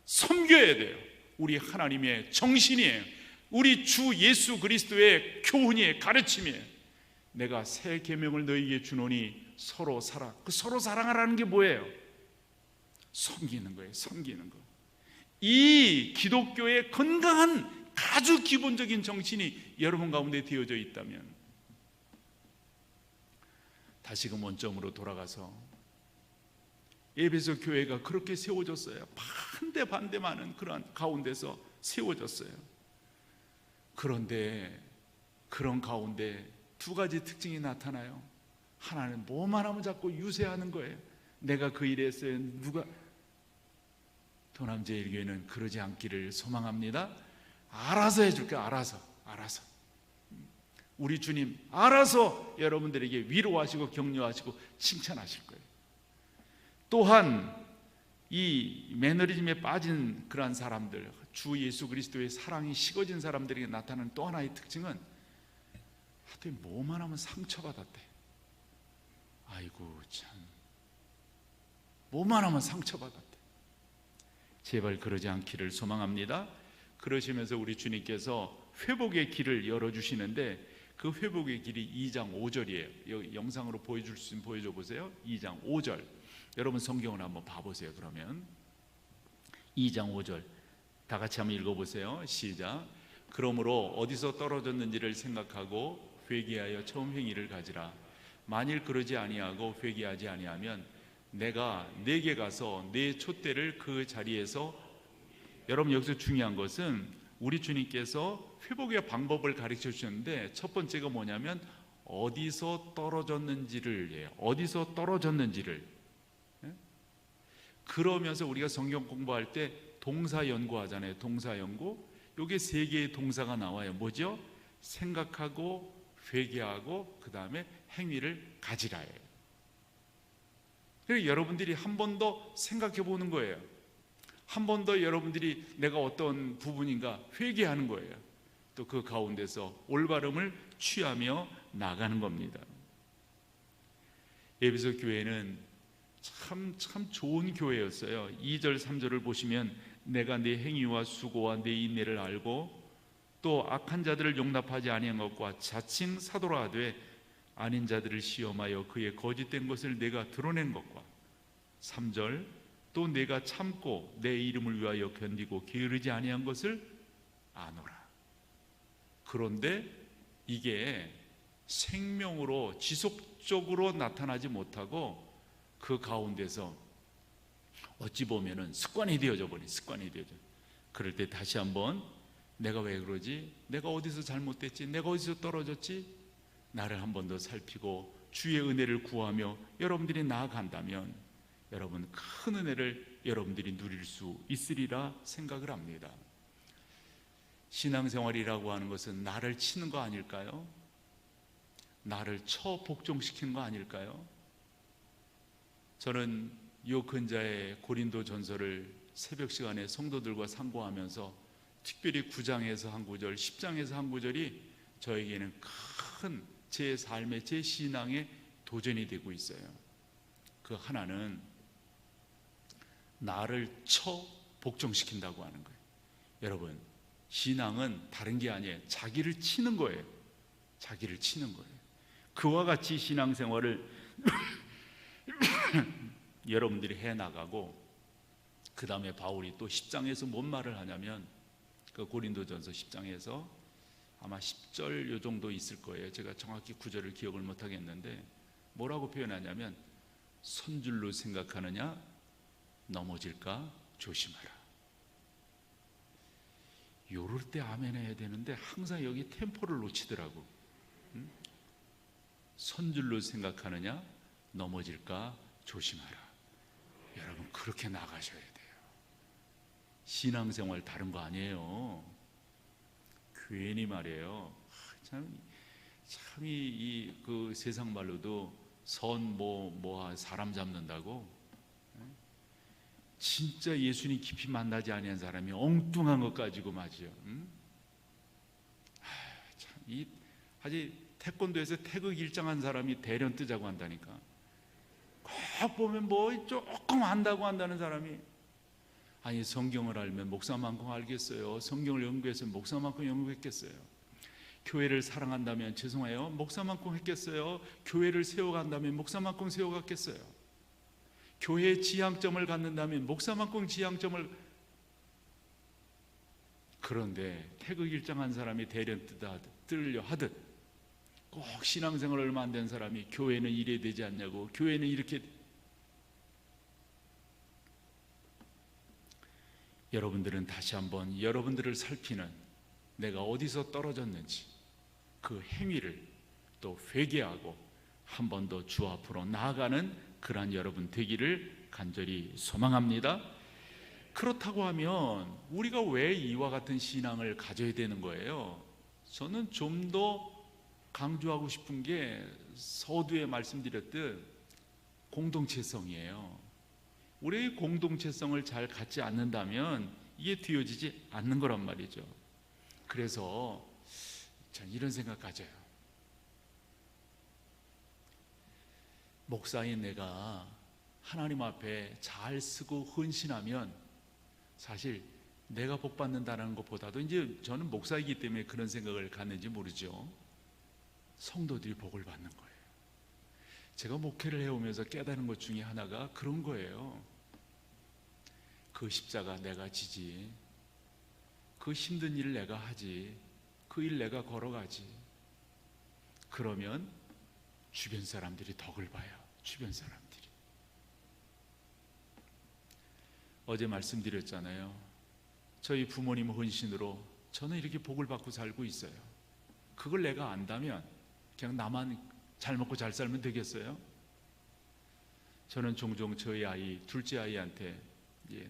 섬겨야 돼요. 우리 하나님의 정신이에요. 우리 주 예수 그리스도의 교훈이에요. 가르침이에요. 내가 새 계명을 너희에게 주노니 서로 사랑. 그 서로 사랑하라는 게 뭐예요? 섬기는 거예요. 섬기는 거. 이 기독교의 건강한 아주 기본적인 정신이 여러분 가운데 되어져 있다면, 다시금 원점으로 돌아가서 에베소 교회가 그렇게 세워졌어요. 반대 많은 그런 가운데서 세워졌어요. 그런데 그런 가운데 두 가지 특징이 나타나요. 하나는 뭐만 하면 자꾸 유세하는 거예요. 내가 그 일에 했어요. 도남제일교회는 그러지 않기를 소망합니다. 알아서 해줄게요. 알아서. 우리 주님 알아서 여러분들에게 위로하시고 격려하시고 칭찬하실 거예요. 또한 이 매너리즘에 빠진 그러한 사람들, 주 예수 그리스도의 사랑이 식어진 사람들에게 나타나는 또 하나의 특징은 하여튼 뭐만 하면 상처받았대. 아이고 참, 뭐만 하면 상처받았대. 제발 그러지 않기를 소망합니다. 그러시면서 우리 주님께서 회복의 길을 열어주시는데 그 회복의 길이 2장 5절이에요. 여기 영상으로 보여줄 수 있으면 보여줘 보세요. 2장 5절. 여러분 성경을 한번 봐보세요. 그러면 2장 5절 다 같이 한번 읽어보세요. 시작. 그러므로 어디서 떨어졌는지를 생각하고 회개하여 처음 행위를 가지라. 만일 그러지 아니하고 회개하지 아니하면 내가 내게 가서 내 촛대를 그 자리에서. 여러분 여기서 중요한 것은 우리 주님께서 회복의 방법을 가르쳐 주셨는데 첫 번째가 뭐냐면 어디서 떨어졌는지를. 어디서 떨어졌는지를. 그러면서 우리가 성경 공부할 때 동사 연구하잖아요. 동사 연구. 여기에 세 개의 동사가 나와요. 뭐죠? 생각하고 회개하고 그 다음에 행위를 가지라예요. 그래서 여러분들이 한 번 더 생각해 보는 거예요. 한 번 더 여러분들이 내가 어떤 부분인가 회개하는 거예요. 또 그 가운데서 올바름을 취하며 나가는 겁니다. 에베소 교회는 참 좋은 교회였어요. 2절 3절을 보시면 내가 내 행위와 수고와 내 인내를 알고 또 악한 자들을 용납하지 아니한 것과 자칭 사도라 하되 아닌 자들을 시험하여 그의 거짓된 것을 내가 드러낸 것과 3절 또 내가 참고 내 이름을 위하여 견디고 게으르지 아니한 것을 아노라. 그런데 이게 생명으로 지속적으로 나타나지 못하고 그 가운데서 어찌 보면은 습관이 되어져 버린 습관이 되어져. 그럴 때 다시 한번 내가 왜 그러지? 내가 어디서 잘못됐지? 내가 어디서 떨어졌지? 나를 한 번 더 살피고 주의 은혜를 구하며 여러분들이 나아간다면 여러분 큰 은혜를 여러분들이 누릴 수 있으리라 생각을 합니다. 신앙생활이라고 하는 것은 나를 치는 거 아닐까요? 나를 쳐 복종시키는 거 아닐까요? 저는 요 근자의 고린도 전서를 새벽 시간에 성도들과 상고하면서 특별히 9장에서 한 구절, 10장에서 한 구절이 저에게는 큰 제 삶의, 제 신앙의 도전이 되고 있어요. 그 하나는 나를 쳐 복종시킨다고 하는 거예요. 여러분, 신앙은 다른 게 아니에요. 자기를 치는 거예요. 자기를 치는 거예요. 그와 같이 신앙생활을 여러분들이 해나가고, 그 다음에 바울이 또 10장에서 뭔 말을 하냐면, 그 고린도전서 10장에서 아마 10절 요 정도 있을 거예요. 제가 정확히 구절을 기억을 못 하겠는데 뭐라고 표현하냐면, 선줄로 생각하느냐 넘어질까 조심하라. 요럴 때 아멘 해야 되는데 항상 여기 템포를 놓치더라고. 선줄로 생각하느냐 넘어질까 조심하라. 여러분 그렇게 나가셔야 돼요. 신앙생활 다른 거 아니에요. 괜히 말이에요. 참이 그 세상 말로도 선 사람 잡는다고. 진짜 예수님 깊이 만나지 아니한 사람이 엉뚱한 것 가지고 맞이요. 아직 태권도에서 태극 일장한 사람이 대련 뜨자고 한다니까. 꼭 보면 조금 안다고 한다는 사람이, 아니 성경을 알면 목사만큼 알겠어요. 성경을 연구해서 목사만큼 연구했겠어요. 교회를 사랑한다면 죄송해요, 목사만큼 했겠어요. 교회를 세워간다면 목사만큼 세워갔겠어요. 교회의 지향점을 갖는다면 목사만큼 지향점을. 그런데 태극일장한 사람이 대련 뜨려 하듯 꼭 신앙생활 얼마 안 된 사람이 교회는 이래 되지 않냐고, 교회는 이렇게. 여러분들은 다시 한번 여러분들을 살피는, 내가 어디서 떨어졌는지 그 행위를 또 회개하고 한 번 더 주 앞으로 나아가는 그러한 여러분 되기를 간절히 소망합니다. 그렇다고 하면 우리가 왜 이와 같은 신앙을 가져야 되는 거예요? 저는 좀 더 강조하고 싶은 게 서두에 말씀드렸듯 공동체성이에요. 우리의 공동체성을 잘 갖지 않는다면 이게 뒤어지지 않는 거란 말이죠. 그래서 전 이런 생각 가져요. 목사인 내가 하나님 앞에 잘 쓰고 헌신하면 사실 내가 복 받는다는 것보다도, 이제 저는 목사이기 때문에 그런 생각을 갖는지 모르죠, 성도들이 복을 받는 거예요. 제가 목회를 해오면서 깨달은 것 중에 하나가 그런 거예요. 그 십자가 내가 지지, 그 힘든 일을 내가 하지, 그 일 내가 걸어가지. 그러면 주변 사람들이 덕을 봐요. 주변 사람들이. 어제 말씀드렸잖아요. 저희 부모님 헌신으로 저는 이렇게 복을 받고 살고 있어요. 그걸 내가 안다면 그냥 나만 잘 먹고 잘 살면 되겠어요? 저는 종종 저희 아이, 둘째 아이한테,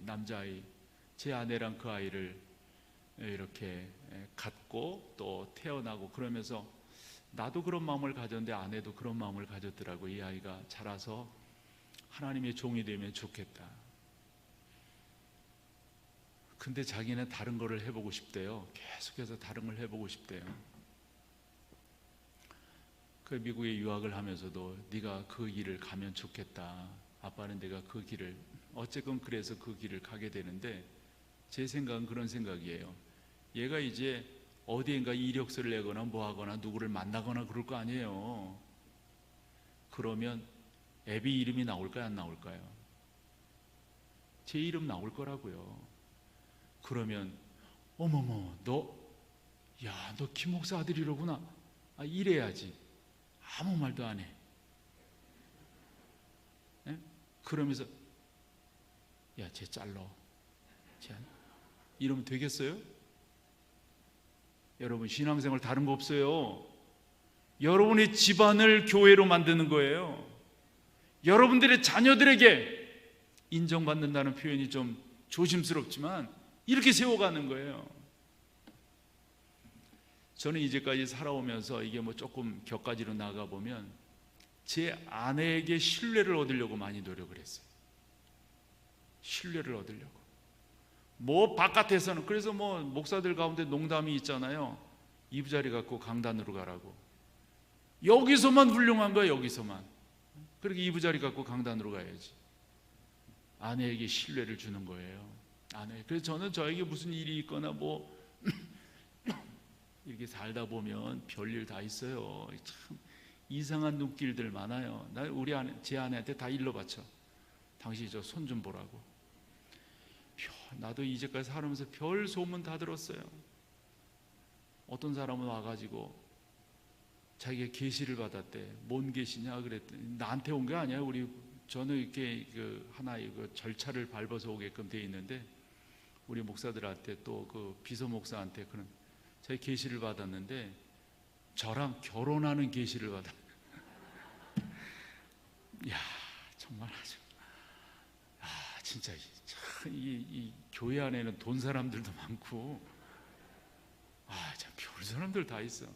남자아이, 제 아내랑 그 아이를 이렇게 갖고 또 태어나고 그러면서 나도 그런 마음을 가졌는데 아내도 그런 마음을 가졌더라고. 이 아이가 자라서 하나님의 종이 되면 좋겠다. 근데 자기는 다른 거를 해보고 싶대요. 계속해서 다른 걸 해보고 싶대요. 그 미국에 유학을 하면서도 네가 그 길을 가면 좋겠다. 아빠는 내가 그 길을, 어쨌건 그래서 그 길을 가게 되는데, 제 생각은 그런 생각이에요. 얘가 이제 어디인가 이력서를 내거나 뭐 하거나 누구를 만나거나 그럴 거 아니에요. 그러면 애비 이름이 나올까요, 안 나올까요? 제 이름 나올 거라고요. 그러면 어머머, 너 김 목사 아들이로구나. 이래야지. 아무 말도 안 해. 예? 그러면서 쟤 잘러. 이러면 되겠어요? 여러분, 신앙생활 다른 거 없어요. 여러분의 집안을 교회로 만드는 거예요. 여러분들의 자녀들에게 인정받는다는 표현이 좀 조심스럽지만 이렇게 세워가는 거예요. 저는 이제까지 살아오면서 이게 조금 격가지로 나가보면 제 아내에게 신뢰를 얻으려고 많이 노력을 했어요. 신뢰를 얻으려고. 바깥에서는, 그래서 목사들 가운데 농담이 있잖아요. 이부자리 갖고 강단으로 가라고. 여기서만 훌륭한 거야, 여기서만. 그렇게 이부자리 갖고 강단으로 가야지. 아내에게 신뢰를 주는 거예요. 그래서 저는 저에게 무슨 일이 있거나 이렇게 살다 보면 별일 다 있어요. 참 이상한 눈길들 많아요. 제 아내한테 다 일러 바쳐. 당신이 저 손 좀 보라고. 나도 이제까지 살면서 별 소문 다 들었어요. 어떤 사람은 와가지고 자기가 계시를 받았대. 뭔 계시냐 그랬더니 나한테 온 게 아니야. 저는 이렇게 하나의 절차를 밟아서 오게끔 돼 있는데 우리 목사들한테 또 비서 목사한테 그런 자기 계시를 받았는데 저랑 결혼하는 계시를 받아. 정말 아주 진짜 이 교회 안에는 돈 사람들도 많고 참 별 사람들 다 있어.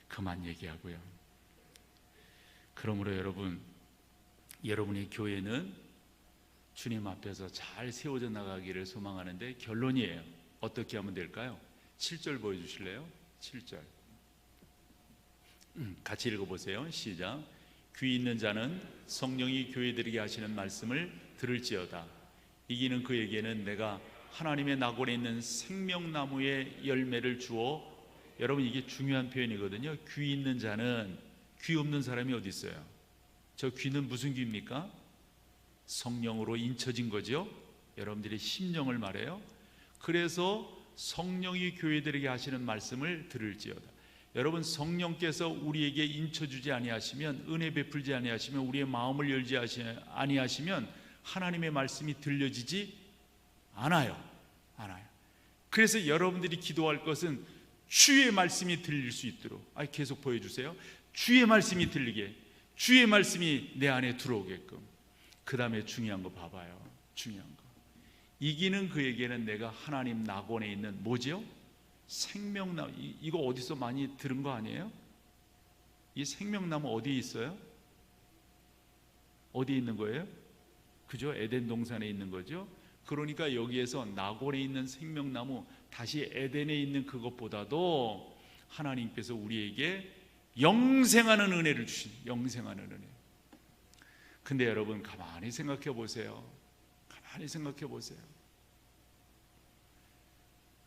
그만 얘기하고요. 그러므로 여러분의 교회는 주님 앞에서 잘 세워져 나가기를 소망하는데 결론이에요. 어떻게 하면 될까요? 7절 보여주실래요? 7절 같이 읽어보세요. 시작. 귀 있는 자는 성령이 교회들에게 하시는 말씀을 들을지어다. 이기는 그에게는 내가 하나님의 낙원에 있는 생명나무의 열매를 주어. 여러분, 이게 중요한 표현이거든요. 귀 있는 자는, 귀 없는 사람이 어디 있어요? 저 귀는 무슨 귀입니까? 성령으로 인쳐진 거죠. 여러분들의 심령을 말해요. 그래서 성령이 교회들에게 하시는 말씀을 들을지어다. 여러분, 성령께서 우리에게 인쳐주지 아니하시면, 은혜 베풀지 아니하시면, 우리의 마음을 열지 아니하시면 하나님의 말씀이 들려지지 않아요. 그래서 여러분들이 기도할 것은 주의 말씀이 들릴 수 있도록, 계속 보여주세요. 주의 말씀이 들리게, 주의 말씀이 내 안에 들어오게끔. 그 다음에 중요한 거 봐봐요. 중요한 거. 이기는 그에게는 내가 하나님 낙원에 있는 뭐지요? 생명나무. 이거 어디서 많이 들은 거 아니에요? 이 생명나무 어디에 있어요? 어디에 있는 거예요? 그죠? 에덴 동산에 있는 거죠. 그러니까 여기에서 낙원에 있는 생명나무, 다시 에덴에 있는 그것보다도 하나님께서 우리에게 영생하는 은혜를 주신, 영생하는 은혜. 근데 여러분, 가만히 생각해 보세요. 가만히 생각해 보세요.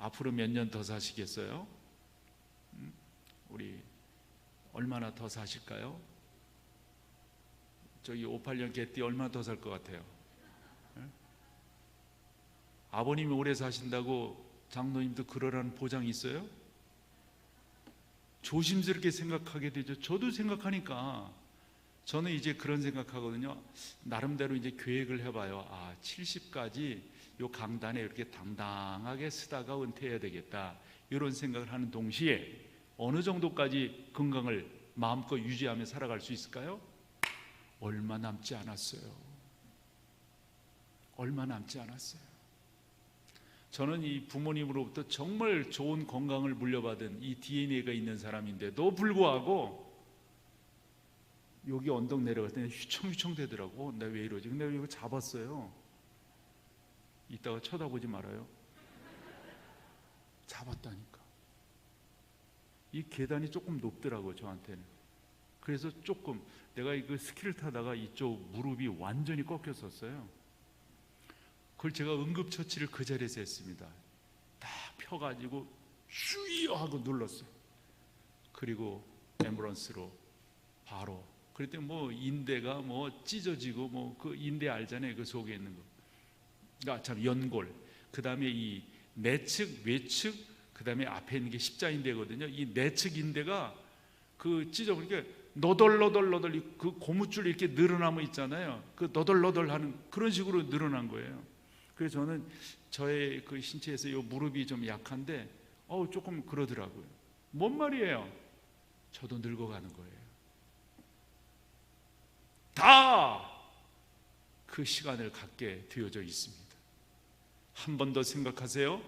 앞으로 몇 년 더 사시겠어요? 우리 얼마나 더 사실까요? 저기 58년 개띠 얼마나 더 살 것 같아요? 아버님이 오래 사신다고 장로님도 그러라는 보장이 있어요? 조심스럽게 생각하게 되죠. 저도 생각하니까 저는 이제 그런 생각하거든요. 나름대로 이제 계획을 해봐요. 70까지 요 강단에 이렇게 당당하게 쓰다가 은퇴해야 되겠다, 이런 생각을 하는 동시에 어느 정도까지 건강을 마음껏 유지하며 살아갈 수 있을까요? 얼마 남지 않았어요. 얼마 남지 않았어요. 저는 이 부모님으로부터 정말 좋은 건강을 물려받은 이 DNA가 있는 사람인데도 불구하고 여기 언덕 내려갈 때 휘청휘청 되더라고. 나 왜 이러지? 근데 이거 잡았어요. 이따가 쳐다보지 말아요. 잡았다니까. 이 계단이 조금 높더라고, 저한테는. 그래서 조금 내가 그 스키를 타다가 이쪽 무릎이 완전히 꺾였었어요. 그걸 제가 응급처치를 그 자리에서 했습니다. 딱 펴가지고 슈이어 하고 눌렀어요. 그리고 앰뷸런스로 바로. 그랬더니 뭐 인대가 뭐 찢어지고 뭐 그 인대 알잖아요. 그 속에 있는 거. 그러니까 참 연골. 그다음에 이 내측, 외측, 그다음에 앞에 있는 게 십자인대거든요. 이 내측 인대가 그 찢어버리니까 너덜너덜 그 고무줄 이렇게 늘어나면 있잖아요. 그 너덜너덜하는 그런 식으로 늘어난 거예요. 그래서 저는 저의 그 신체에서 이 무릎이 좀 약한데 조금 그러더라고요. 뭔 말이에요? 저도 늙어가는 거예요. 다 그 시간을 갖게 되어져 있습니다. 한 번 더 생각하세요.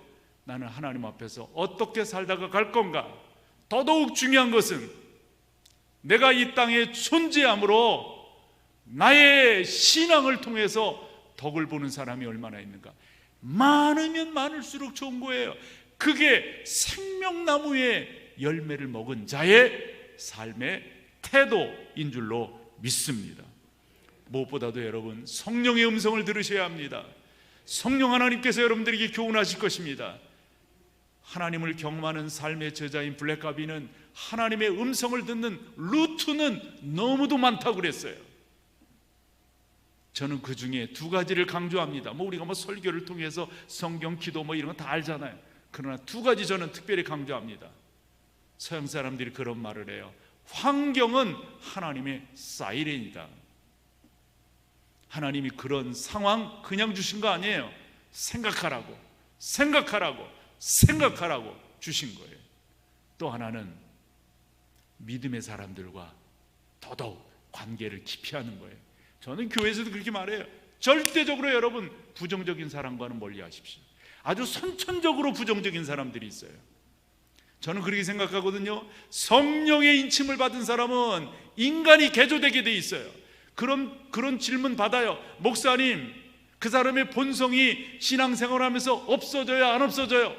나는 하나님 앞에서 어떻게 살다가 갈 건가? 더더욱 중요한 것은 내가 이 땅에 존재함으로 나의 신앙을 통해서 덕을 보는 사람이 얼마나 있는가? 많으면 많을수록 좋은 거예요. 그게 생명나무의 열매를 먹은 자의 삶의 태도인 줄로 믿습니다. 무엇보다도 여러분, 성령의 음성을 들으셔야 합니다. 성령 하나님께서 여러분들에게 교훈하실 것입니다. 하나님을 경험하는 삶의 저자인 블랙가비는 하나님의 음성을 듣는 루트는 너무도 많다고 그랬어요. 저는 그 중에 두 가지를 강조합니다. 우리가 설교를 통해서 성경, 기도 이런 거 다 알잖아요. 그러나 두 가지 저는 특별히 강조합니다. 서양 사람들이 그런 말을 해요. 환경은 하나님의 사이렌이다. 하나님이 그런 상황 그냥 주신 거 아니에요. 생각하라고 주신 거예요. 또 하나는 믿음의 사람들과 더더욱 관계를 깊이 하는 거예요. 저는 교회에서도 그렇게 말해요. 절대적으로 여러분 부정적인 사람과는 멀리 하십시오. 아주 선천적으로 부정적인 사람들이 있어요. 저는 그렇게 생각하거든요. 성령의 인침을 받은 사람은 인간이 개조되게 돼 있어요. 그런 질문 받아요. 목사님, 그 사람의 본성이 신앙생활하면서 없어져요, 안 없어져요?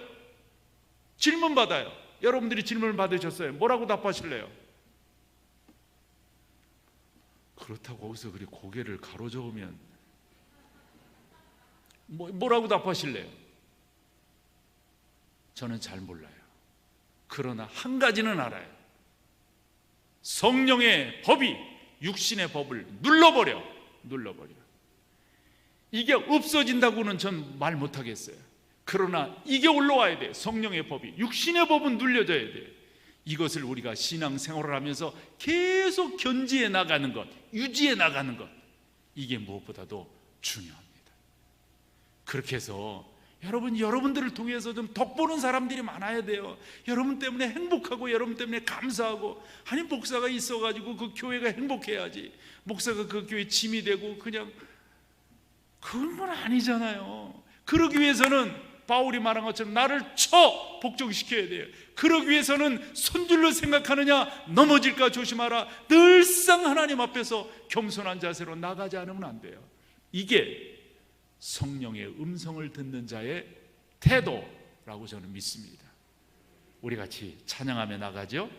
질문 받아요. 여러분들이 질문을 받으셨어요. 뭐라고 답하실래요? 그렇다고 거기서 그리 고개를 가로저으면 뭐라고 답하실래요? 저는 잘 몰라요. 그러나 한 가지는 알아요. 성령의 법이 육신의 법을 눌러버려. 이게 없어진다고는 전 말 못하겠어요. 그러나 이게 올라와야 돼요. 성령의 법이, 육신의 법은 눌려져야 돼요. 이것을 우리가 신앙생활을 하면서 계속 견지해 나가는 것, 유지해 나가는 것, 이게 무엇보다도 중요합니다. 그렇게 해서 여러분들을 통해서 좀 덕보는 사람들이 많아야 돼요. 여러분 때문에 행복하고 여러분 때문에 감사하고, 아니 목사가 있어가지고 그 교회가 행복해야지, 목사가 그 교회 짐이 되고 그냥 그건 건 아니잖아요. 그러기 위해서는 바울이 말한 것처럼 나를 복종시켜야 돼요. 그러기 위해서는 손줄로 생각하느냐, 넘어질까 조심하라. 늘상 하나님 앞에서 겸손한 자세로 나가지 않으면 안 돼요. 이게 성령의 음성을 듣는 자의 태도라고 저는 믿습니다. 우리 같이 찬양하며 나가죠.